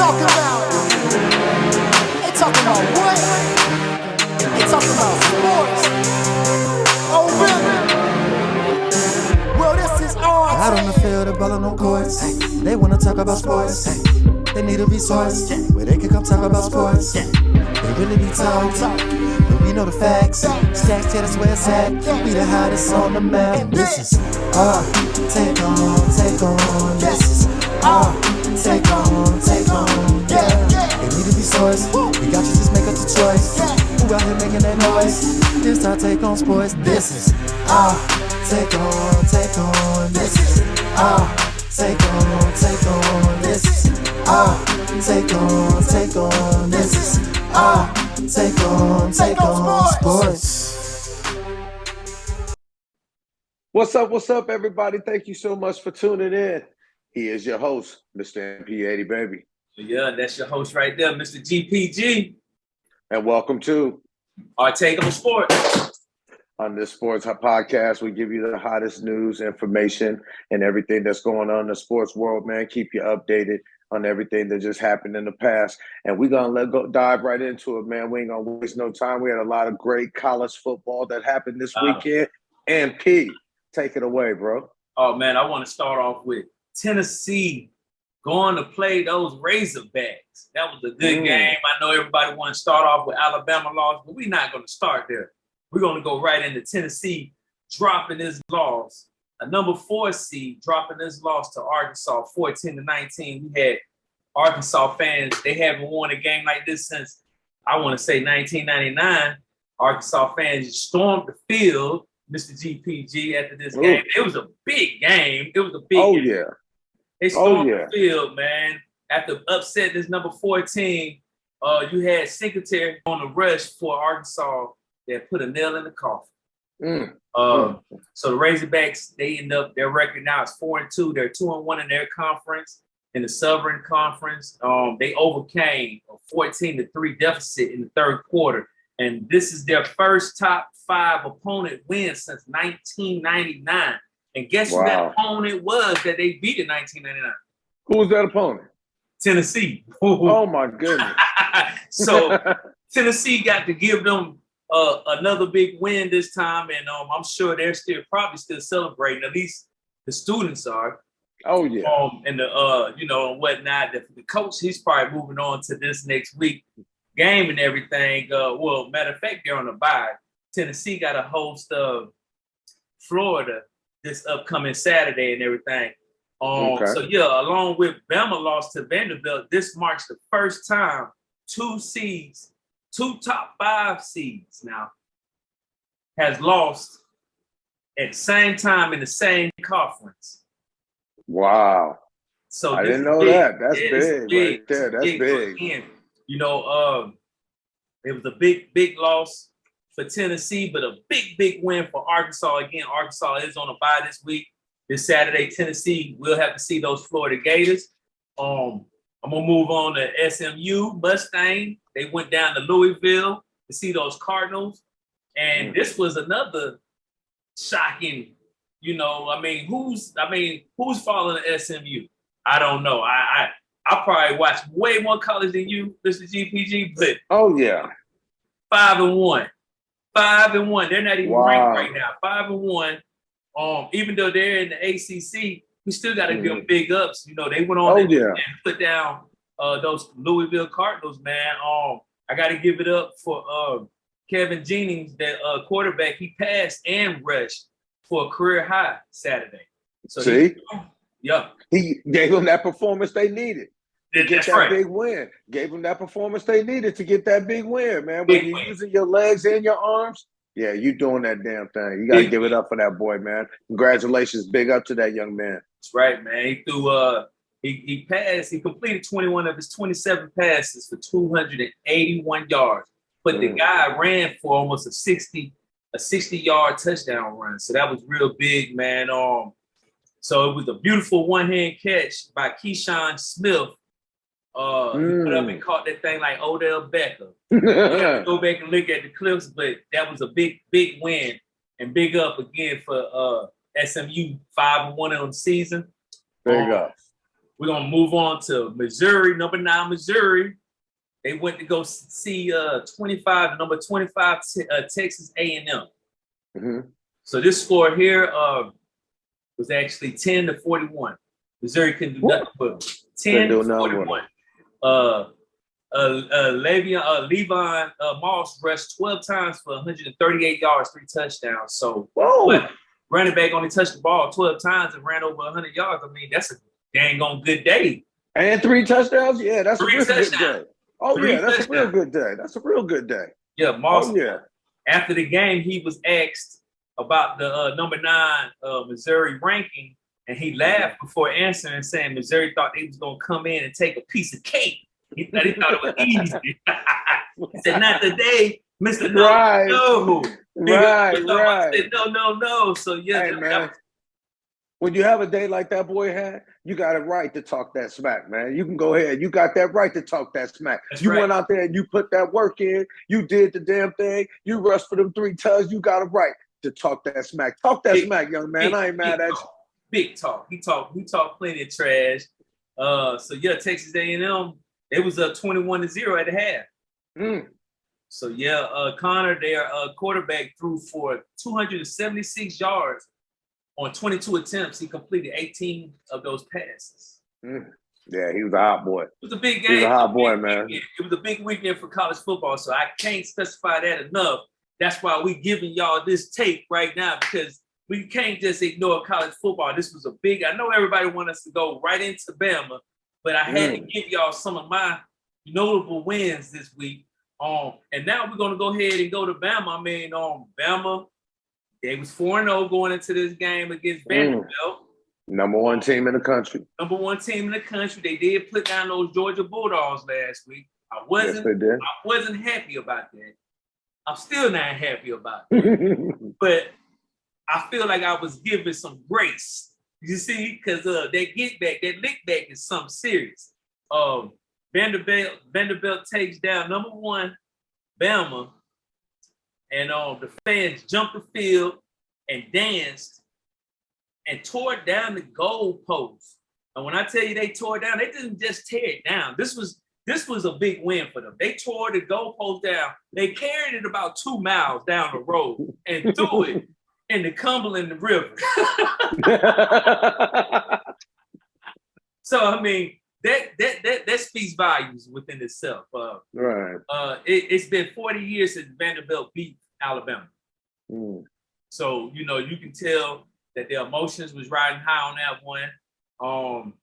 talking about? They talking about what? They talking about sports. Oh, really? Well, this is all. Out on the field, the ball on courts. They wanna talk about sports. They need a resource where they can come talk about sports. They really be talked, but we know the facts. Stacks, yeah, that's where it's at. We the hottest on the map. This is our take on. This is our take on. Yeah, they need a resource. We got you, just make up the choice. Who out here making that noise? This our take on sports. This is our take on. This is our take on. This is our take on. This is our take on sports. What's up, everybody? Thank you so much for tuning in. He is your host, Mr. Ep5, baby. Yeah, that's your host right there, Mr. GPG. And welcome to our take on sports. On this sports podcast, we give you the hottest news, information, and everything that's going on in the sports world, man. Keep you updated on everything that just happened in the past. And we're going to dive right into it, man. We ain't going to waste no time. We had a lot of great college football that happened this weekend. And P, take it away, bro. Oh, man, I want to start off with Tennessee going to play those Razorbacks. That was a good game. I know everybody want to start off with Alabama loss, but we're not going to start there. We're going to go right into Tennessee dropping this loss. A number 4 seed dropping this loss to Arkansas, 14-19. We had Arkansas fans, they haven't won a game like this since, I want to say, 1999. Arkansas fans stormed the field, Mr. GPG, after this game. It was a big game. It was a big game. Yeah. They stormed the field, man. After upsetting this number 14, you had Singletary on the rush for Arkansas that put a nail in the coffin. So the Razorbacks, they end up, their record now is 4-2. They're 2-1 in their conference, in the Southern Conference. They overcame a 14-3 deficit in the third quarter. And this is their first top 5 opponent win since 1999. And guess who that opponent was that they beat in 1999? Who was that opponent? Tennessee. Oh, my goodness. So Tennessee got to give them another big win this time, and I'm sure they're probably still celebrating. At least the students are. Oh yeah. And the and whatnot. The coach, he's probably moving on to this next week game and everything. Well, matter of fact, they're on a bye. Tennessee got to host Florida this upcoming Saturday and everything. So yeah, along with BAMA lost to Vanderbilt, this marks the first time 2 top 5 seeds now has lost at the same time in the same conference. Wow. So I didn't know that. That's big right there. That's big. Again, it was a big loss for Tennessee, but a big win for Arkansas. Again, Arkansas is on a bye this week. This Saturday, Tennessee will have to see those Florida Gators. I'm going to move on to SMU, Mustang. They went down to Louisville to see those Cardinals. And this was another shocking, who's following the SMU? I don't know. I probably watched way more college than you, Mr. GPG, but 5-1. 5-1. They're not even ranked right now. 5-1. Even though they're in the ACC, we still got to give them big ups. They went on and put down those Louisville Cardinals, man. I got to give it up for Kevin Jennings, that quarterback. He passed and rushed for a career high Saturday. So he gave them that performance they needed to get that big win. Gave them that performance they needed to get that big win, man. When you're using your legs and your arms, yeah, you doing that damn thing. You got to give it up for that boy, man. Congratulations. Big up to that young man. That's right, man. He threw he passed, he completed 21 of his 27 passes for 281 yards. But the guy ran for almost a 60-yard touchdown run. So that was real big, man. So it was a beautiful one-hand catch by Keyshawn Smith. He put up and caught that thing like Odell Beckham. Go back and look at the clips, but that was a big win. And big up again for SMU, 5-1 on the season. Big up. We're gonna move on to Missouri, number 9, Missouri. They went to go see number 25 Texas A&M. Mm-hmm. So this score here was actually 10-41. Missouri couldn't do nothing but 10-41. Levon Moss rushed 12 times for 138 yards, 3 touchdowns. So running back only touched the ball 12 times and ran over 100 yards. I mean, that's a dang on good day. And 3 touchdowns? Yeah, that's 3 a real touchdowns. good day. Oh, yeah, that's a real good day. That's a real good day. Yeah, Moss. After the game, he was asked about the number 9 Missouri ranking, and he laughed before answering, saying Missouri thought they was going to come in and take a piece of cake. He thought it was easy. He said, not today, Mr. No, right. no. Right. Said, no. So, yeah. Hey, man. When you have a day like that boy had, you got a right to talk that smack, man. You can go ahead. You got that right to talk that smack. You went out there and you put that work in. You did the damn thing. You rushed for them 3 touchdowns. You got a right to talk that smack. Talk that smack, young man. I ain't mad at you. Big talk. He talked plenty of trash. So, yeah, Texas A&M, it was 21-0 at the half. So, yeah, Connor, their quarterback, threw for 276 yards. On 22 attempts, he completed 18 of those passes. Yeah, he was a hot boy. It was a big game. He was a hot boy, man. It was a big weekend for college football, so I can't specify that enough. That's why we're giving y'all this tape right now, because we can't just ignore college football. This was a big, I know everybody wants us to go right into Bama, but I had to give y'all some of my notable wins this week. And now we're going to go ahead and go to Bama. I mean, Bama, they was 4-0 going into this game against Vanderbilt. Number 1 team in the country. Number 1 team in the country. They did put down those Georgia Bulldogs last week. I wasn't happy about that. I'm still not happy about it. But I feel like I was given some grace. You see, because that lick back is something serious. Vanderbilt takes down number 1, Bama. And the fans jumped the field and danced and tore down the goalposts. And when I tell you they tore it down, they didn't just tear it down. This was a big win for them. They tore the goalpost down. They carried it about 2 miles down the road and threw it in the Cumberland River. So I mean, that speaks volumes within itself. Right. It's been 40 years since Vanderbilt beat Alabama. So, you can tell that their emotions was riding high on that one.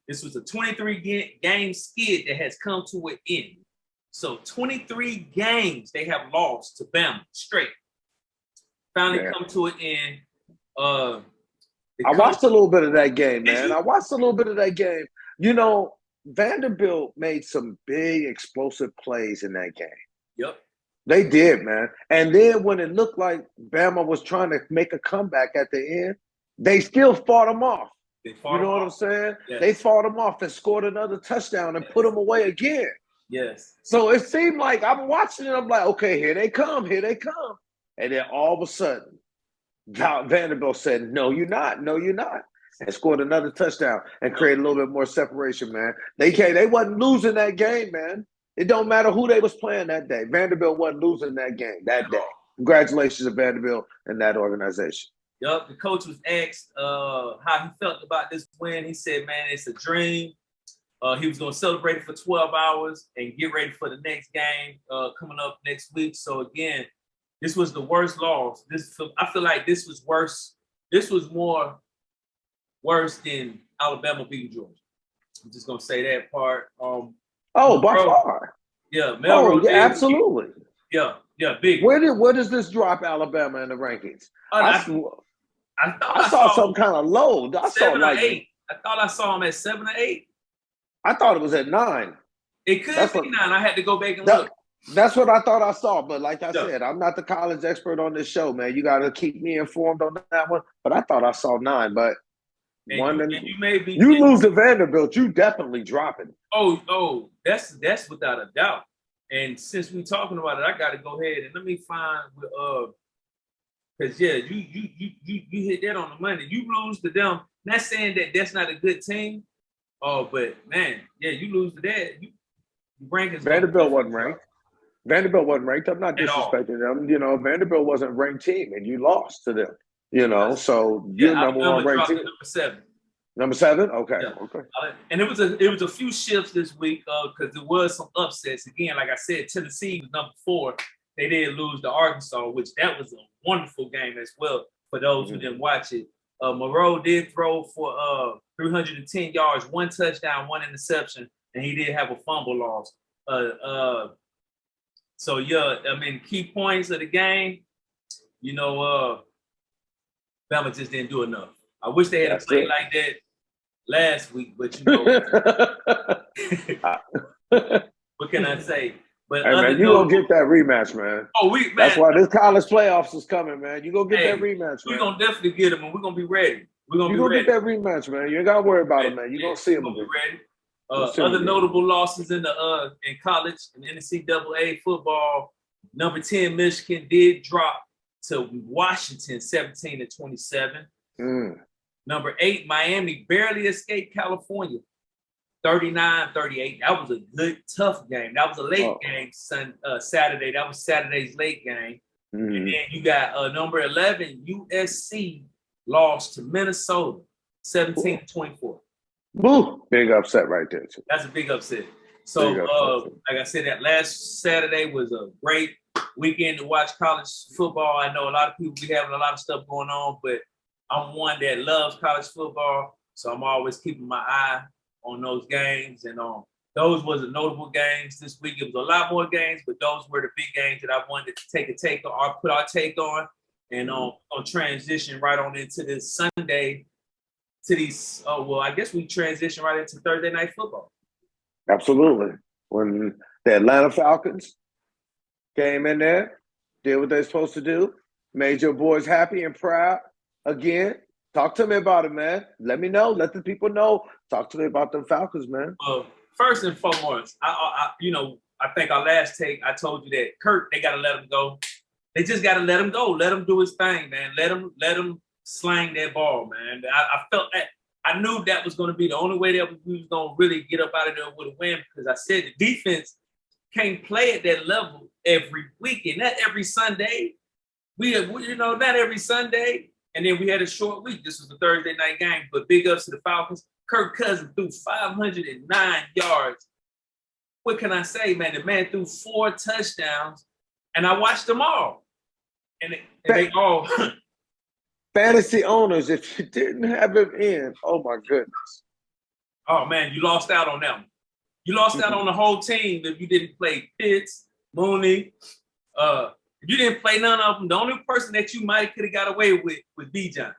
This was a 23-game skid that has come to an end. So 23 games they have lost to Bama straight. Finally come to an end. I watched a little bit of that game, man. Vanderbilt made some big explosive plays in that game. Yep. They did, man. And then when it looked like Bama was trying to make a comeback at the end, they still fought them off. What I'm saying? Yes. They fought them off and scored another touchdown and put them away again. Yes. So it seemed like I'm watching it. I'm like, okay, here they come. And then all of a sudden, Vanderbilt said, no, you're not. And scored another touchdown and created a little bit more separation, man. They wasn't losing that game, man. It don't matter who they was playing that day. Vanderbilt wasn't losing that game that day. Congratulations to Vanderbilt and that organization. Yup, the coach was asked how he felt about this win. He said, man, it's a dream. He was going to celebrate it for 12 hours and get ready for the next game coming up next week. So, again, this was the worst loss. I feel like this was worse. This was more worse than Alabama beating Georgia. I'm just going to say that part. By far. Yeah, Melrose. Yeah, absolutely. Yeah, big. Where does this drop Alabama in the rankings? I saw some kind of low. I saw 7 or 8. I thought I saw him at 7 or 8. I thought it was at 9. It could be 9. I had to go back and look. That's what I thought I saw. But like I said, I'm not the college expert on this show, man. You got to keep me informed on that one. But I thought I saw 9. But you lose to Vanderbilt, you definitely dropping. Oh, that's without a doubt. And since we're talking about it, I got to go ahead and let me find because you hit that on the money. You lose to them. Not saying that that's not a good team, Oh, but man, yeah, you lose to that. You rankings Vanderbilt wasn't ranked. Vanderbilt wasn't ranked. I'm not at all. disrespecting them. You know, Vanderbilt wasn't a ranked team, and you lost to them. You know, so Yeah, you're number one Alabama ranked dropped team. to number 7. Number 7? Okay, Yeah. okay. And it was a few shifts this week because there was some upsets. Again, like I said, Tennessee was number 4. They did lose to Arkansas, which that was a wonderful game as well for those who didn't watch it. Moreau did throw for 310 yards, 1 touchdown, 1 interception, and he did have a fumble loss. So yeah, I mean, key points of the game, you know, Bama just didn't do enough. I wish they had played like that last week, but you know, what can I say? But hey man, you gonna get that rematch, man. Oh, man. That's why this college playoffs is coming, man. You gonna get that rematch, man. We're gonna definitely get them, and we're gonna be ready. We're gonna you be gonna ready. get that rematch, man. You ain't gotta worry about it, man. You gonna see them. We're gonna be ready. Other notable losses in the in college and NCAA football. Number 10 Michigan did drop to Washington 17-27. Number 8 Miami barely escaped California 39-38. That was a good tough game. That was a late game Saturday. That was Saturday's late game. And then you got number 11 USC lost to Minnesota 17-24. Woo! Big upset right there, too. That's a big upset. So, like I said, that last Saturday was a great weekend to watch college football. I know a lot of people be having a lot of stuff going on, but I'm one that loves college football, so I'm always keeping my eye on those games. And those was the notable games this week. It was a lot more games, but those were the big games that I wanted to take on, or put our take on, and on transition right on into this Sunday. To these, I guess we transition right into Thursday night football. Absolutely. When the Atlanta Falcons came in there, did what they're supposed to do, made your boys happy and proud again. Talk to me about it, man. Let me know. Let the people know. Talk to me about the Falcons, man. First and foremost, I think our last take, I told you that Kurt, they got to let him go. They just got to let him go. Let him do his thing, man. Let him slang that ball, man. I felt that. I knew that was going to be the only way that we was going to really get up out of there with a win, because I said the defense can't play at that level every weekend, not every Sunday. Not every Sunday. And then we had a short week. This was a Thursday night game, but big ups to the Falcons. Kirk Cousins threw 509 yards. What can I say, man? The man threw 4 touchdowns, and I watched them all. And they all... Fantasy owners, if you didn't have him in, oh my goodness. Oh man, you lost out on them. You lost out on the whole team if you didn't play Pitts, Mooney. If you didn't play none of them, the only person that you might could have got away with was Bijan.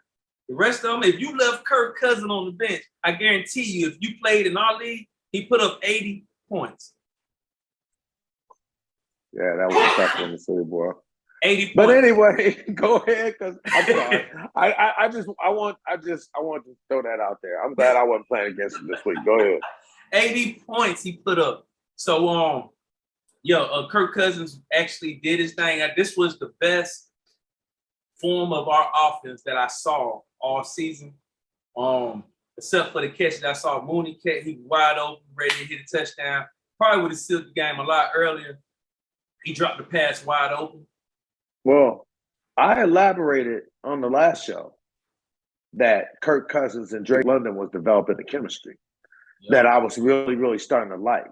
The rest of them, if you left Kirk Cousins on the bench, I guarantee you, if you played in our league, he put up 80 points. Yeah, that was a tough one to see, boy. 80 points. But anyway, go ahead, because I'm sorry. I want to throw that out there. I'm glad I wasn't playing against him this week. Go ahead. 80 points he put up. So Kirk Cousins actually did his thing. This was the best form of our offense that I saw all season. Except for the catch that I saw Mooney catch, he was wide open, ready to hit a touchdown. Probably would have sealed the game a lot earlier. He dropped the pass wide open. Well, I elaborated on the last show that Kirk Cousins and Drake London was developing the chemistry that I was really, really starting to like.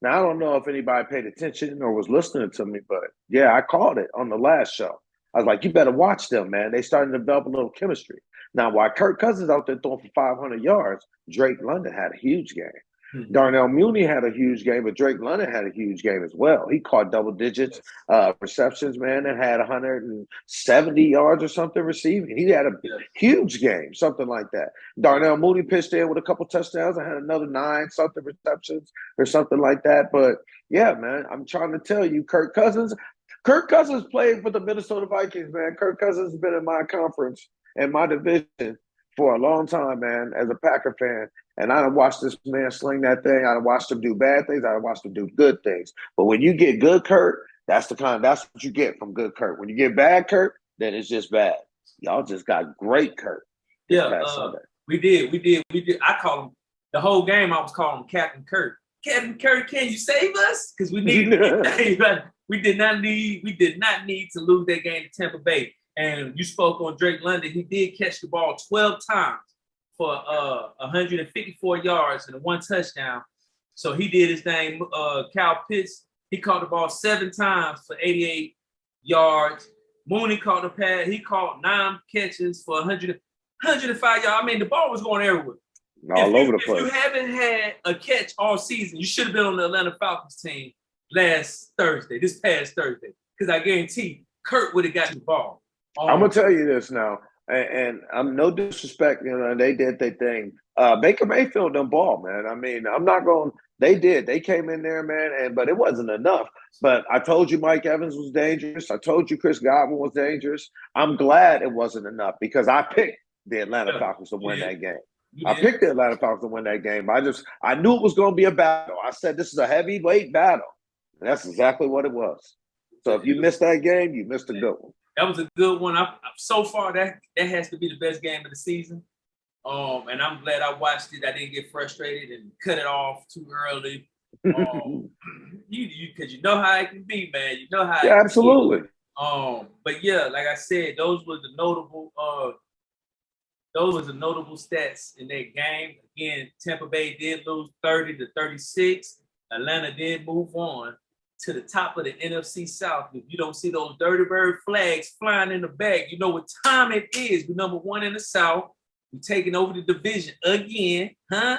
Now, I don't know if anybody paid attention or was listening to me, but yeah, I called it on the last show. I was like, you better watch them, man. They starting to develop a little chemistry. Now, while Kirk Cousins out there throwing for 500 yards, Drake London had a huge game. Darnell Mooney had a huge game, but Drake London had a huge game as well. He caught double digits receptions, man, and had 170 yards or something receiving. He had a huge game, something like that. Darnell Mooney pitched in with a couple touchdowns. I had another 9-something receptions or something like that. But yeah, man, I'm trying to tell you, Kirk Cousins played for the Minnesota Vikings, man. Kirk Cousins has been in my conference and my division for a long time, man, as a Packer fan. And I done watched this man sling that thing. I done watched him do bad things. I done watched him do good things. But when you get good Kurt, that's what you get from good Kurt. When you get bad Kurt, then it's just bad. Y'all just got great Kurt. Yeah, we did. I call him the whole game I was calling him Captain Kirk. Captain Kirk, can you save us? Because we need we did not need to lose that game to Tampa Bay. And you spoke on Drake London. He did catch the ball 12 times for 154 yards and 1 touchdown. So he did his thing. Kyle Pitts, he caught the ball 7 times for 88 yards. Mooney caught the pass. He caught 9 catches for 105 yards. I mean, the ball was going everywhere. All over the place. If you haven't had a catch all season, you should have been on the Atlanta Falcons team this past Thursday. Because I guarantee Kurt would have got the ball. I'm going to tell you this now, and I'm no disrespect, they did their thing. Baker Mayfield done ball, man. I mean, I'm not going – they did. They came in there, man, but it wasn't enough. But I told you Mike Evans was dangerous. I told you Chris Godwin was dangerous. I'm glad it wasn't enough because I picked the Atlanta Falcons to win that game. I picked the Atlanta Falcons to win that game. I knew it was going to be a battle. I said this is a heavyweight battle. And that's exactly what it was. So if you missed that game, you missed a good one. That was a good one. So far, that has to be the best game of the season. And I'm glad I watched it. I didn't get frustrated and cut it off too early. Because you know how it can be, man. You know how. Yeah, absolutely. But yeah, like I said, those were the notable stats in that game. Again, Tampa Bay did lose 30-36. Atlanta did move on to the top of the NFC South. If you don't see those Dirty Bird flags flying in the back, you know what time it is. We're number 1 in the South. We're taking over the division again, huh?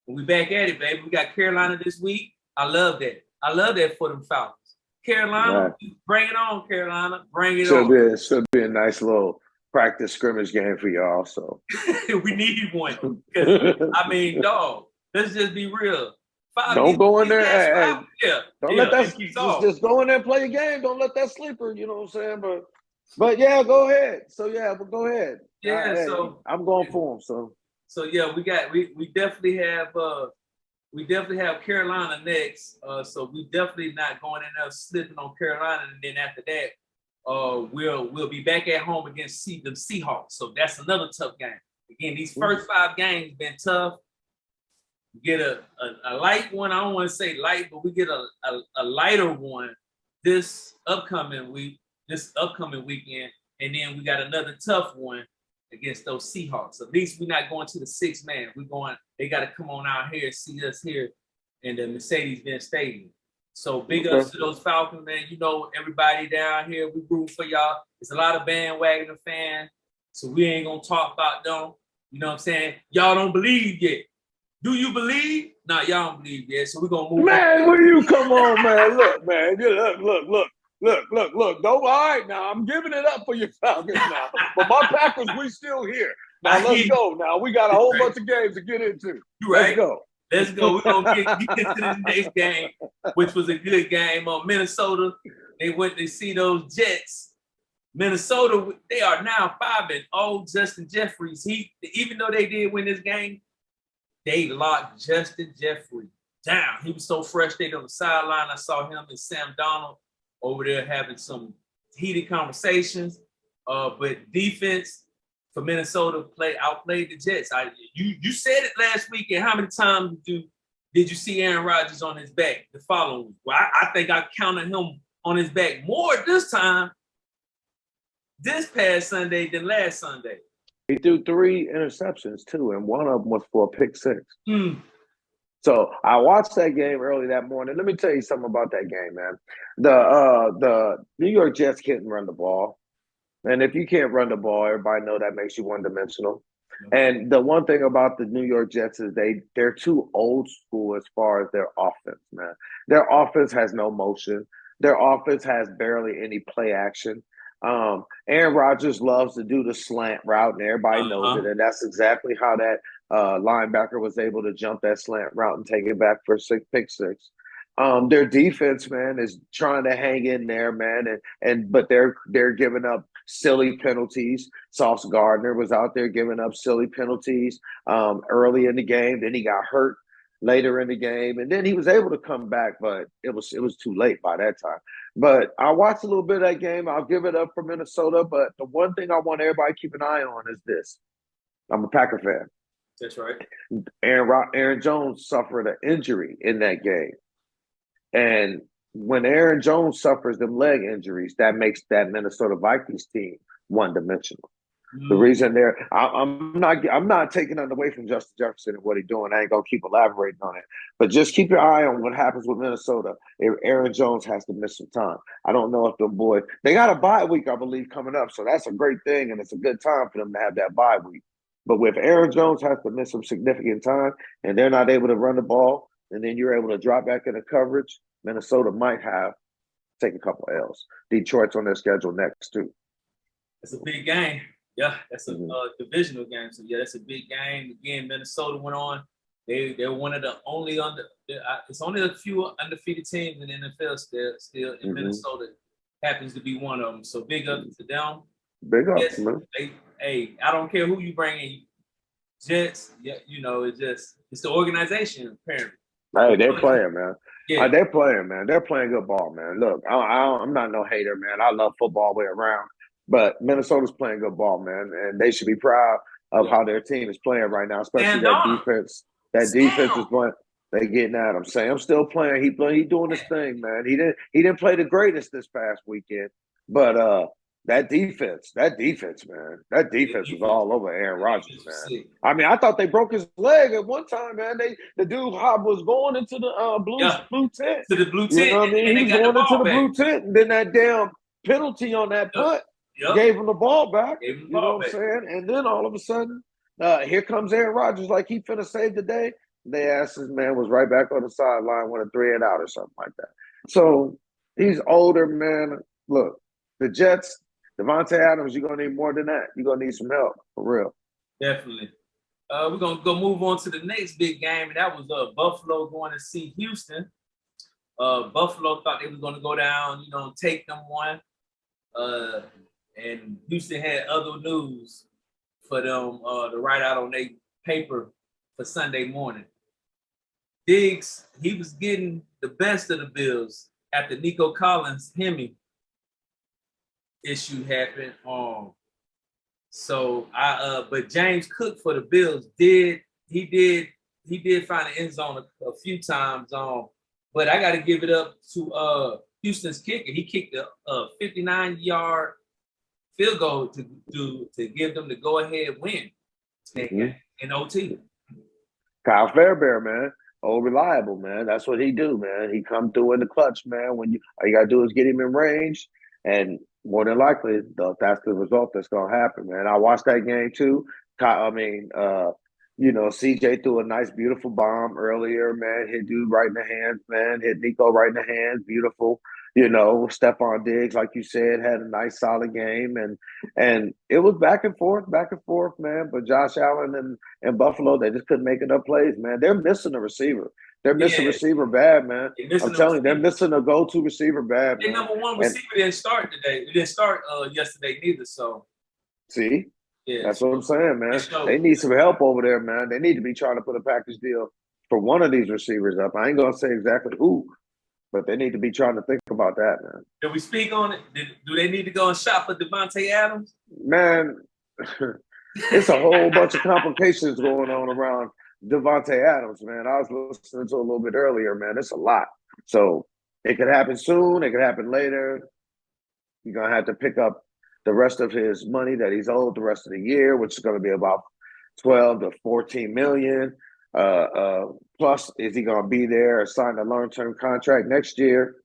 We back at it, baby. We got Carolina this week. I love that. I love that for them Falcons. Carolina, bring it on, Carolina. Bring it on. It should be a nice little practice scrimmage game for y'all. So we need one. I mean, dog, let's just be real. Don't go in there. Don't let that just go in there and play a game. Don't let that sleeper, you know what I'm saying? But yeah, go ahead. So but go ahead. Yeah, so I'm going for them. So yeah, we definitely have Carolina next. So we definitely not going in there slipping on Carolina, and then after that, we'll be back at home against the Seahawks. So that's another tough game. Again, these first 5 games been tough. We get a light one. I don't want to say light, but we get a lighter one this upcoming weekend, and then we got another tough one against those Seahawks. At least we're not going to the 6-man. They got to come on out here and see us here in the Mercedes-Benz Stadium. So big ups to those Falcons, man. You know, everybody down here, we root for y'all. It's a lot of bandwagon fans, so we ain't going to talk about them. You know what I'm saying? Y'all don't believe yet. Do you believe? Nah, y'all don't believe yet, so we're going to move on. Will you come on, man? Look, man. Look. Don't, all right, now. I'm giving it up for your Falcons now. But my Packers, we still here. Now, let's go. Now, we got a whole bunch of games to get into. Let's go. Let's go. We're going to get into the next game, which was a good game. Minnesota, they went to see those Jets. Minnesota, they are now 5-0. Justin Jeffries, even though they did win this game, they locked Justin Jeffries down. He was so frustrated on the sideline. I saw him and Sam Donald over there having some heated conversations. But defense for Minnesota outplayed the Jets. You said it last week, and how many times did you see Aaron Rodgers on his back the following week? Well, I think I counted him on his back more this time, this past Sunday than last Sunday. He threw 3 interceptions too, and one of them was for a pick 6. So I watched that game early that morning. Let me tell you something about that game, man. The New York Jets can't run the ball. And if you can't run the ball, everybody know that makes you one-dimensional. And the one thing about the New York Jets is they're too old school as far as their offense, man. Their offense has no motion. Their offense has barely any play action. Aaron Rodgers loves to do the slant route, and everybody knows it. And that's exactly how that linebacker was able to jump that slant route and take it back for pick 6. Their defense, man, is trying to hang in there, man, but they're giving up silly penalties. Sauce Gardner was out there giving up silly penalties early in the game. Then he got hurt later in the game, and then he was able to come back, but it was too late by that time. But I watched a little bit of that game. I'll give it up for Minnesota, but the one thing I want everybody to keep an eye on is this. I'm a Packer fan. That's right. Aaron Jones suffered an injury in that game. And when Aaron Jones suffers them leg injuries, that makes that Minnesota Vikings team one-dimensional. The reason I'm not taking nothing away from Justin Jefferson and what he's doing. I ain't gonna keep elaborating on it, but just keep your eye on what happens with Minnesota if Aaron Jones has to miss some time. I don't know if them boys, they got a bye week, I believe, coming up, so that's a great thing, and it's a good time for them to have that bye week. But if Aaron Jones has to miss some significant time and they're not able to run the ball, and then you're able to drop back into coverage, Minnesota might have take a couple L's. Detroit's on their schedule next too. It's a big game. Yeah, that's a divisional game. So yeah, that's a big game. Again, Minnesota went on. They're one of the only it's only a few undefeated teams in the NFL still, and Minnesota happens to be one of them. So big up to them. Big up, man. Hey, I don't care who you bring in. Jets, yeah, it's the organization apparently. Hey, they're playing, man. Yeah. They're playing, man. They're playing good ball, man. Look, I'm not no hater, man. I love football all the way around. But Minnesota's playing good ball, man, and they should be proud of how their team is playing right now, especially that defense. That defense is playing. They getting at him. Sam still playing. He doing his thing, man. He didn't play the greatest this past weekend, but that defense, man. That defense was all over Aaron Rodgers, man. I mean, I thought they broke his leg at one time, man. The dude was going into the blue tent. To the blue tent. You know what I mean? He was going into the blue tent, and then that damn penalty on that punt. Gave him the ball back. You know what I'm saying? And then all of a sudden, here comes Aaron Rodgers like he finna save the day. They asked his man was right back on the sideline, went a 3 and out or something like that. So he's older, man. Look, the Jets, Devontae Adams, you're gonna need more than that. You're gonna need some help for real. Definitely. We're gonna go move on to the next big game, and that was Buffalo going to see Houston. Buffalo thought they was gonna go down, take them one. And Houston had other news for them to write out on their paper for Sunday morning. Diggs, he was getting the best of the Bills after Nico Collins' Hemi issue happened. But James Cook for the Bills did find an end zone a few times. But I got to give it up to Houston's kicker. He kicked a 59-yard field goal to give them the go-ahead win in OT. Kyle Fairbairn, man. Reliable, man. That's what he do, man. He come through in the clutch, man. All you got to do is get him in range, and more than likely, that's the result that's going to happen, man. I watched that game, too. CJ threw a nice, beautiful bomb earlier, man. Hit dude right in the hands, man. Hit Nico right in the hands. Beautiful. Stephon Diggs, like you said, had a nice, solid game. And it was back and forth, man. But Josh Allen and Buffalo, they just couldn't make enough plays, man. They're missing a receiver. They're missing a receiver bad, man. I'm telling you, they're missing a go-to receiver bad, man. Their number one receiver didn't start today. It didn't start yesterday neither, so. See? Yeah, that's what I'm saying, man. They need some help over there, man. They need to be trying to put a package deal for one of these receivers up. I ain't going to say exactly who, but they need to be trying to think about that, man. Did we speak on it? Do they need to go and shop for Devontae Adams? Man, it's a whole bunch of complications going on around Devontae Adams, man. I was listening to a little bit earlier, man. It's a lot. So it could happen soon. It could happen later. You're going to have to pick up the rest of his money that he's owed the rest of the year, which is going to be about 12 to 14 million. Plus, is he going to be there or sign a long-term contract next year?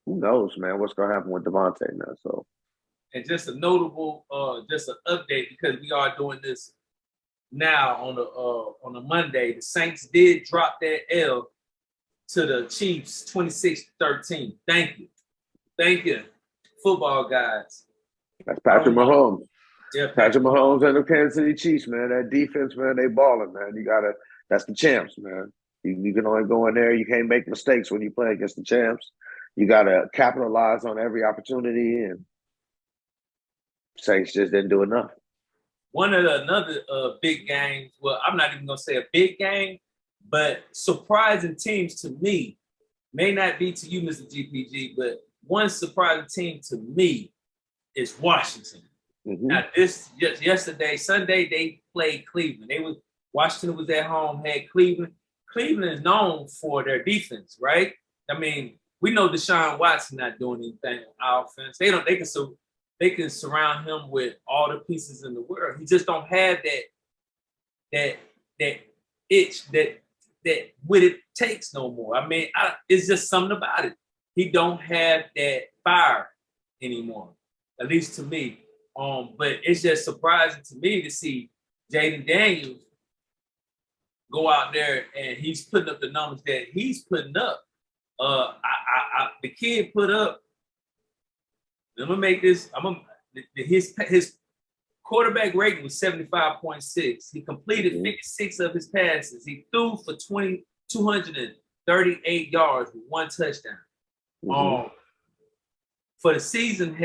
Who knows, man, what's going to happen with Devontae now. So, and just a notable, just an update, because we are doing this now on a Monday. The Saints did drop that L to the Chiefs 26-13. Thank you, football guys. That's Patrick Mahomes. Yeah, Patrick Mahomes and the Kansas City Chiefs, man. That defense, man, they balling, man. That's the champs, man. You can only go in there. You can't make mistakes when you play against the champs. You got to capitalize on every opportunity, and Saints just didn't do enough. Another big game, well, I'm not even going to say a big game, but surprising teams to me, may not be to you, Mr. GPG, but one surprising team to me is Washington. Mm-hmm. Now, yesterday, Sunday, they played Cleveland. Washington was at home, had Cleveland. Cleveland is known for their defense, right? I mean, we know Deshaun Watson not doing anything on offense. They can surround him with all the pieces in the world. He just don't have that itch that what it takes no more. I mean, it's just something about it. He don't have that fire anymore, at least to me. But it's just surprising to me to see Jaden Daniels go out there and he's putting up the numbers that he's putting up. The kid put up. Let me make this. His quarterback rating was 75.6. He completed 56 of his passes. He threw for 238 yards with 1 touchdown. For the season,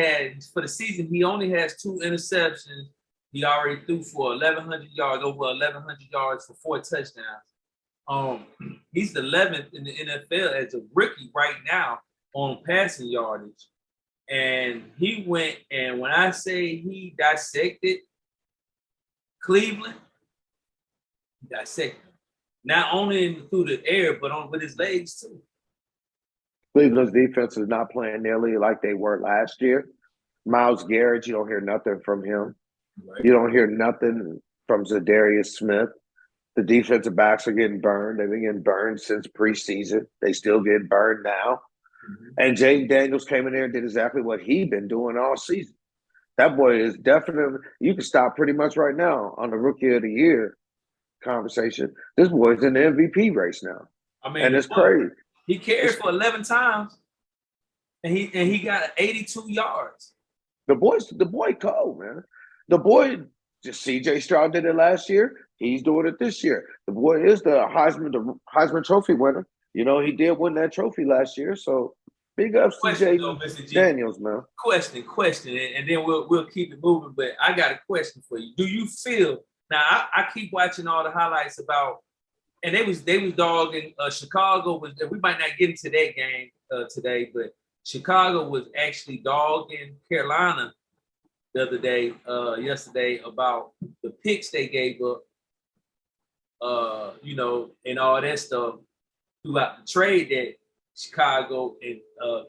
he only has 2 interceptions. He already threw for 1,100 yards, over 1,100 yards for 4 touchdowns. He's the 11th in the NFL as a rookie right now on passing yardage. And he went, and when I say he dissected Cleveland, he dissected them. Not only through the air, but with his legs too. Cleveland's defense is not playing nearly like they were last year. Myles Garrett, you don't hear nothing from him. Right. You don't hear nothing from Zadarius Smith. The defensive backs are getting burned. They've been getting burned since preseason. They still get burned now. And Jaden Daniels came in there and did exactly what he'd been doing all season. That boy is definitely – you can stop pretty much right now on the Rookie of the Year conversation. This boy's in the MVP race now. I mean, and it's crazy. He carried for 11 times, and he got 82 yards. The boy cold, man. The boy – just C.J. Stroud did it last year. He's doing it this year. The boy is the Heisman Trophy winner. You know, he did win that trophy last year, so big ups to Jaden Daniels, man. Question, and then we'll keep it moving. But I got a question for you. Do you feel now? I keep watching all the highlights about, and they was dogging Chicago. We might not get into that game today, but Chicago was actually dogging Carolina the other day, yesterday, about the picks they gave up, you know, and all that stuff throughout the trade that Chicago and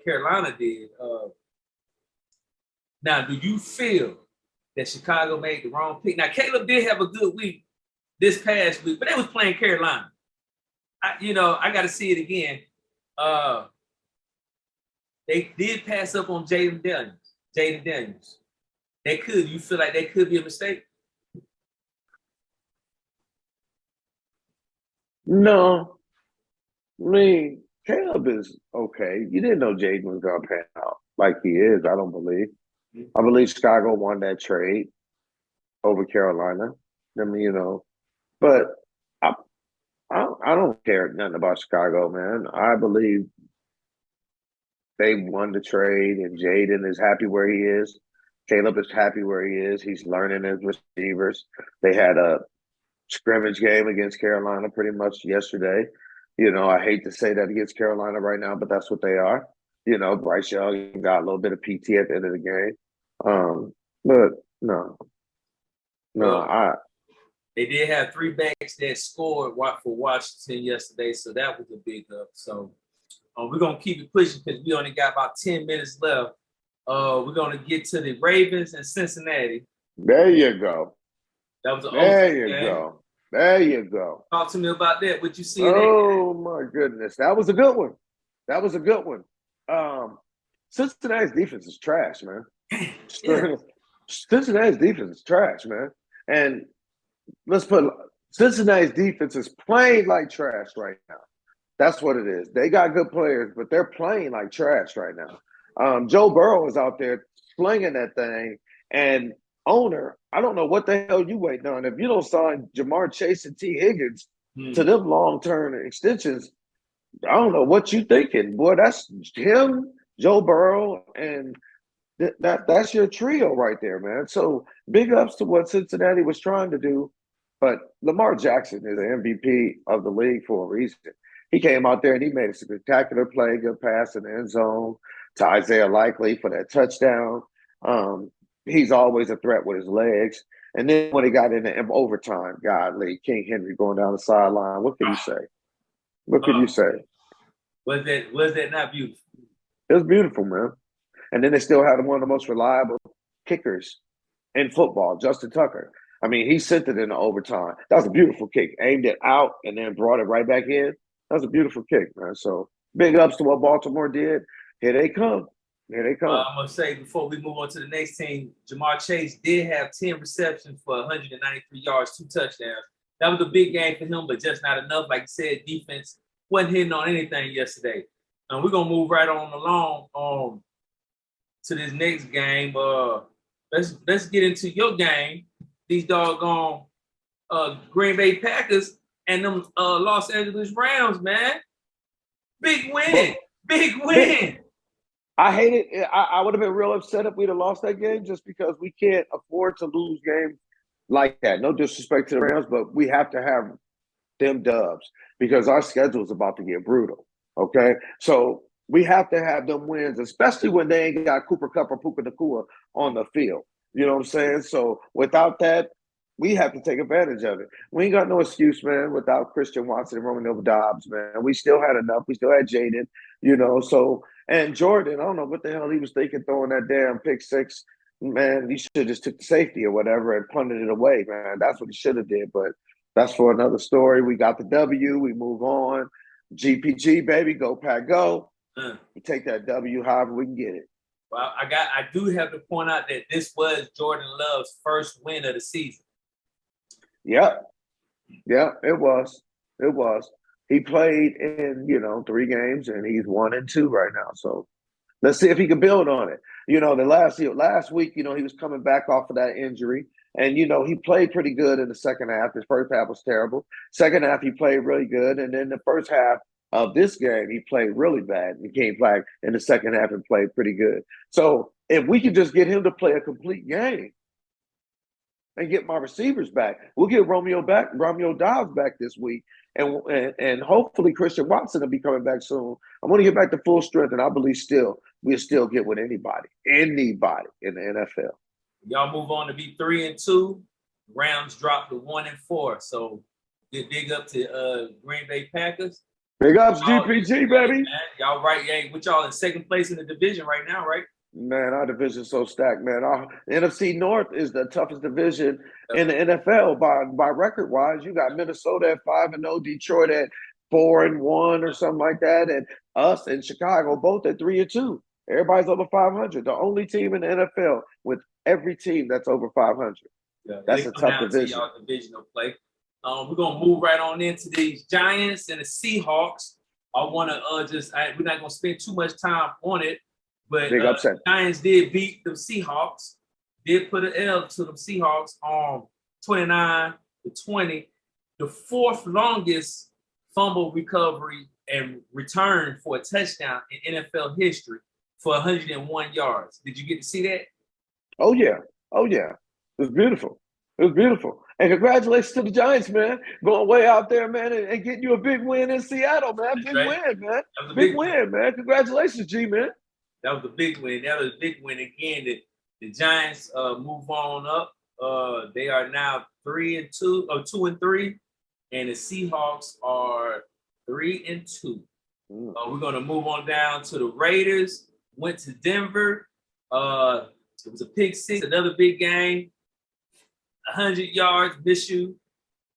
Carolina did. Now, do you feel that Chicago made the wrong pick? Now, Caleb did have a good week this past week, but they was playing Carolina. I got to see it again. They did pass up on Jaden Daniels. You feel like that could be a mistake? No. I mean, Caleb is okay. You didn't know Jaden was going to pan out like he is, I don't believe. I believe Chicago won that trade over Carolina. I mean, you know, but I don't care nothing about Chicago, man. I believe they won the trade, and Jaden is happy where he is. Caleb is happy where he is. He's learning his receivers. They had a scrimmage game against Carolina pretty much yesterday. You know, I hate to say that against Carolina right now, but that's what they are. You know, Bryce Young got a little bit of PT at the end of the game. But no. They did have 3 backs that scored for Washington yesterday, so that was a big up. So we're going to keep it pushing because we only got about 10 minutes left. We're going to get to the Ravens and Cincinnati. There you go. That was There you go. Talk to me about that. What you see? Oh, my goodness. That was a good one. Cincinnati's defense is trash, man. Cincinnati's defense is trash, man. And let's put Cincinnati's defense is playing like trash right now. That's what it is. They got good players, but they're playing like trash right now. Joe Burrow is out there slinging that thing, and owner, I don't know what the hell you waiting on. If you don't sign Jamar Chase and T. Higgins to them long-term extensions, I don't know what you thinking. Boy, that's him, Joe Burrow, and that's your trio right there, man. So big ups to what Cincinnati was trying to do. But Lamar Jackson is the MVP of the league for a reason. He came out there and he made a spectacular play, good pass in the end zone to Isaiah Likely for that touchdown. He's always a threat with his legs. And then when it got into overtime, godly, King Henry going down the sideline. What can you say? What can you say? Was that not beautiful? It was beautiful, man. And then they still had one of the most reliable kickers in football, Justin Tucker. I mean, he sent it into overtime. That was a beautiful kick. Aimed it out and then brought it right back in. That was a beautiful kick, man. So big ups to what Baltimore did. Here they come. Here they come. I'm going to say before we move on to the next team, Jamar Chase did have 10 receptions for 193 yards, 2 touchdowns. That was a big game for him, but just not enough. Like you said, defense wasn't hitting on anything yesterday. And we're going to move right on along to this next game. Let's get into your game. These doggone Green Bay Packers and them Los Angeles Rams, man. Big win. Big win. I hate it. I would have been real upset if we'd have lost that game just because we can't afford to lose games like that. No disrespect to the Rams, but we have to have them dubs because our schedule is about to get brutal, okay? So we have to have them wins, especially when they ain't got Cooper Kupp or Puka Nacua on the field. You know what I'm saying? So without that, we have to take advantage of it. We ain't got no excuse, man, without Christian Watson and Romeo Dobbs, man. We still had enough. We still had Jaden, you know. So, and Jordan, I don't know what the hell he was thinking throwing that damn pick six. Man, he should have just took the safety or whatever and punted it away, man. That's what he should have did. But that's for another story. We got the W. We move on. GPG, baby. Go, Pack, go. We take that W however we can get it. Well, I do have to point out that this was Jordan Love's first win of the season. Yep. Yeah, it was. It was. He played in, 3 games, and he's 1-2 right now. So let's see if he can build on it. The last week, he was coming back off of that injury. And, he played pretty good in the second half. His first half was terrible. Second half, he played really good. And then the first half of this game, he played really bad. He came back in the second half and played pretty good. So if we can just get him to play a complete game, and get my receivers back. We'll get Romeo Dobbs back this week, and hopefully Christian Watson will be coming back soon. I want to get back to full strength, and I believe we'll still get with anybody in the NFL. Y'all move on to be 3-2. Rams dropped to 1-4. So big up to Green Bay Packers. Big ups, GPG, baby. Man, y'all right, yeah. With y'all in second place in the division right now, right? Man, our division's so stacked, man. Our NFC North is the toughest division in the NFL by record-wise. You got Minnesota at 5-0, Detroit at 4-1 or something like that, and us and Chicago both at 3-2. Everybody's over 500. The only team in the NFL with every team that's over 500. Yeah, that's a tough division. Y'all divisional play. We're gonna move right on into these Giants and the Seahawks. I want to we're not gonna spend too much time on it. But the Giants did beat the Seahawks, did put an L to the Seahawks on 29-20, the 4th longest fumble recovery and return for a touchdown in NFL history for 101 yards. Did you get to see that? Oh, yeah. It was beautiful. And congratulations to the Giants, man. Going way out there, man, and getting you a big win in Seattle, man. Big win, man. Big win, man. Congratulations, G, man. That was a big win. That was a big win again. The Giants move on up. They are now 3-2 or 2-3, and the Seahawks are 3-2. We're gonna move on down to the Raiders. Went to Denver. It was a pick six, another big game. 100 yards. Minshew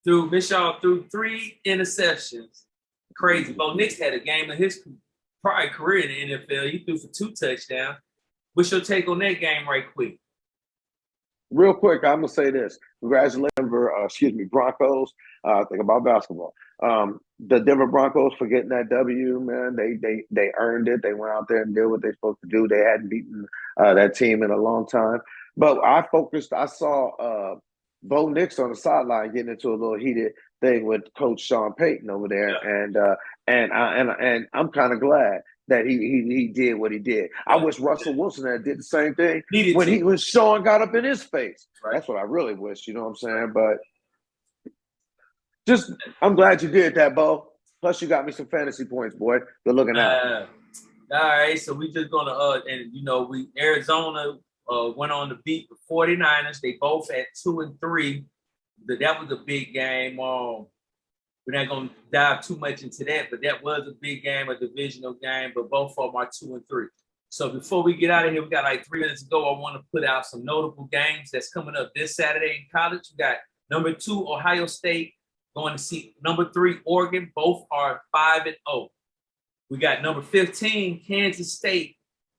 threw 3 interceptions. Crazy. Bo Nix had a game of his probably career in the NFL. He threw for 2 touchdowns. What's your take on that game right quick? Real quick, I'm going to say this. Congratulations, Broncos. Think about basketball. The Denver Broncos for getting that W, man. They earned it. They went out there and did what they're supposed to do. They hadn't beaten that team in a long time. But I saw Bo Nix on the sideline getting into a little heated thing with Coach Sean Payton over there. Yeah. And I'm kind of glad that he did what he did. I wish Russell Wilson had did the same thing when Sean got up in his face. Right. That's what I really wish, you know what I'm saying? But I'm glad you did that, Bo. Plus you got me some fantasy points, boy. Good looking out. All right, so we just gonna Arizona went on to beat the 49ers. They both at 2-3. That was a big game. We're not going to dive too much into that, but that was a big game, a divisional game, but both of them are 2-3. So before we get out of here, we got like 3 minutes to go. I want to put out some notable games that's coming up this Saturday in college. We got number 2, Ohio State, going to see number 3, Oregon. Both are 5-0. We got number 15, Kansas State,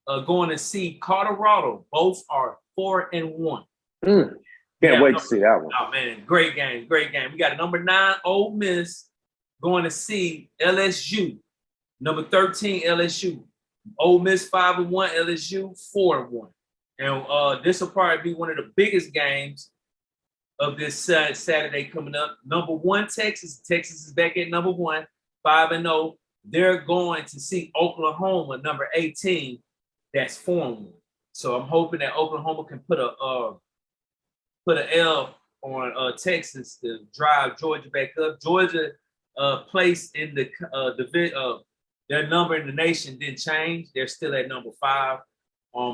going to see Colorado. Both are 4-1. Can't wait to see that one. Oh, man, great game, great game. We got a number 9, Ole Miss, going to see LSU. Number 13, LSU. Ole Miss 5-1, LSU 4-1. And this will probably be one of the biggest games of this Saturday coming up. Number 1, Texas. Texas is back at number 1, 5-0. They're going to see Oklahoma, number 18. That's 4-1. So I'm hoping that Oklahoma can put an L on Texas to drive Georgia back up. Georgia placed in the their number in the nation didn't change. They're still at number 5.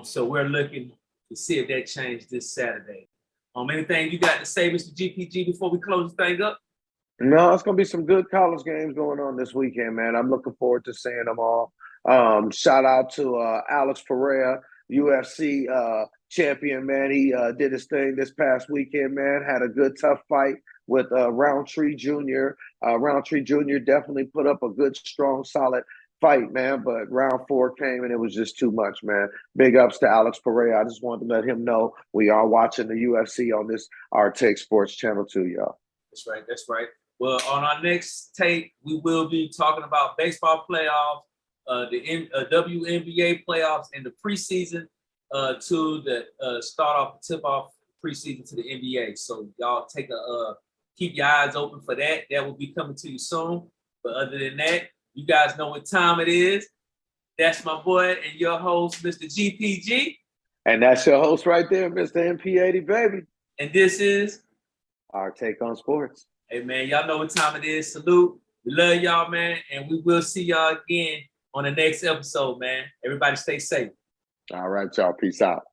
So we're looking to see if that changed this Saturday. Anything you got to say, Mr. GPG, before we close the thing up? No, it's going to be some good college games going on this weekend, man. I'm looking forward to seeing them all. Shout out to Alex Pereira, UFC champion, man. He did his thing this past weekend, man. Had a good, tough fight with Roundtree Jr. Roundtree Jr. definitely put up a good, strong, solid fight, man. But round 4 came and it was just too much, man. Big ups to Alex Pereira. I just wanted to let him know we are watching the UFC on this our Take Sports channel too, y'all. That's right. That's right. Well, on our next tape, we will be talking about baseball playoffs, the WNBA playoffs, and the preseason to the tip off preseason to the NBA. So y'all keep your eyes open for that. That will be coming to you soon. But other than that, you guys know what time it is. That's my boy and your host, Mr. GPG. And that's your host right there, Mr. MP80, baby. And this is our Take on Sports. Hey, man, y'all know what time it is. Salute. We love y'all, man. And we will see y'all again on the next episode, man. Everybody stay safe. All right, y'all. Peace out.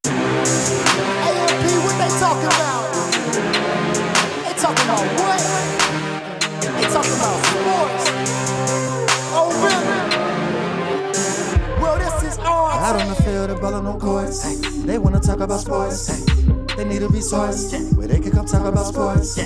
Ep5, what they talking about? They talking about what? They talking about sports. Oh, really? Well, this is all. Out on the field, the ball on no courts. They wanna talk about sports. They need a resource where they can come talk about sports.